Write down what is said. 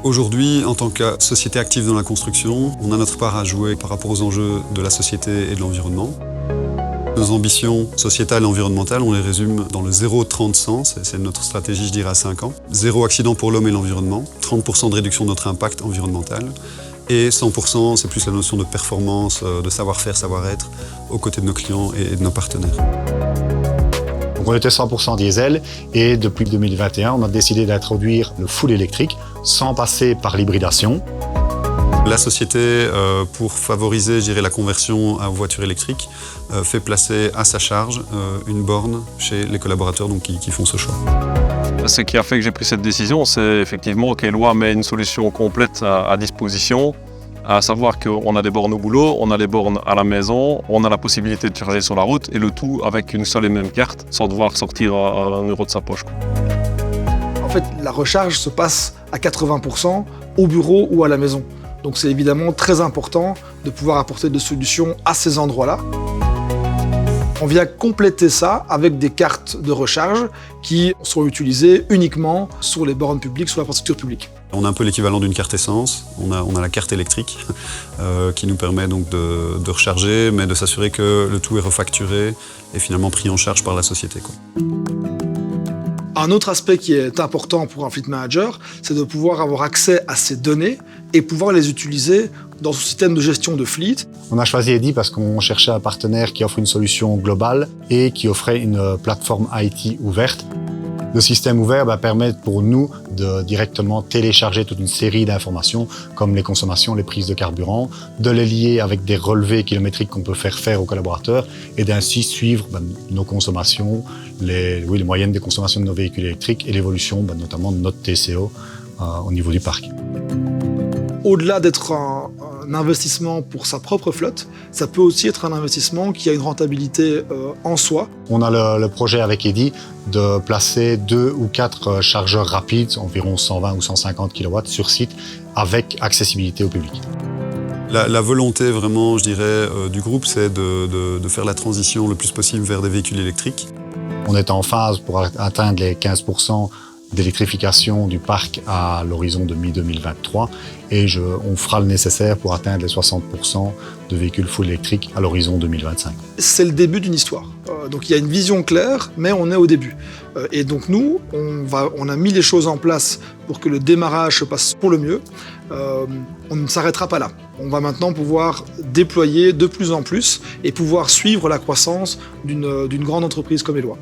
Aujourd'hui, en tant que société active dans la construction, on a notre part à jouer par rapport aux enjeux de la société et de l'environnement. Nos ambitions sociétales et environnementales, on les résume dans le 0-30-100, c'est notre stratégie, je dirais, à 5 ans. 0 accident pour l'homme et l'environnement, 30% de réduction de notre impact environnemental, et 100%, c'est plus la notion de performance, de savoir-faire, savoir-être, aux côtés de nos clients et de nos partenaires. Donc on était 100% diesel et depuis 2021, on a décidé d'introduire le full électrique sans passer par l'hybridation. La société, pour favoriser, je dirais, la conversion à voiture électrique, fait placer à sa charge une borne chez les collaborateurs donc, qui font ce choix. Ce qui a fait que j'ai pris cette décision, c'est effectivement qu'Eloi met une solution complète à disposition, à savoir qu'on a des bornes au boulot, on a des bornes à la maison, on a la possibilité de charger sur la route et le tout avec une seule et même carte, sans devoir sortir un euro de sa poche. En fait, la recharge se passe à 80% au bureau ou à la maison. Donc c'est évidemment très important de pouvoir apporter des solutions à ces endroits-là. On vient compléter ça avec des cartes de recharge qui sont utilisées uniquement sur les bornes publiques, sur l'infrastructure publique. On a un peu l'équivalent d'une carte essence, on a la carte électrique qui nous permet donc de recharger, mais de s'assurer que le tout est refacturé et finalement pris en charge par la société, quoi. Un autre aspect qui est important pour un fleet manager, c'est de pouvoir avoir accès à ces données et pouvoir les utiliser dans son système de gestion de fleet. On a choisi Eddy parce qu'on cherchait un partenaire qui offre une solution globale et qui offrait une plateforme IT ouverte. Le système ouvert permet pour nous de directement télécharger toute une série d'informations comme les consommations, les prises de carburant, de les lier avec des relevés kilométriques qu'on peut faire aux collaborateurs et d'ainsi suivre nos consommations, les moyennes des consommations de nos véhicules électriques et l'évolution notamment de notre TCO au niveau du parc. Au-delà d'être un investissement pour sa propre flotte, ça peut aussi être un investissement qui a une rentabilité en soi. On a le projet avec Eddy de placer 2 ou 4 chargeurs rapides, environ 120 ou 150 kW sur site, avec accessibilité au public. La volonté vraiment, je dirais, du groupe, c'est de faire la transition le plus possible vers des véhicules électriques. On est en phase pour atteindre les 15% d'électrification du parc à l'horizon de mi-2023 et on fera le nécessaire pour atteindre les 60% de véhicules full électriques à l'horizon 2025. C'est le début d'une histoire. Donc il y a une vision claire, mais on est au début. Et donc nous, on a mis les choses en place pour que le démarrage se passe pour le mieux. On ne s'arrêtera pas là. On va maintenant pouvoir déployer de plus en plus et pouvoir suivre la croissance d'une grande entreprise comme Eloi.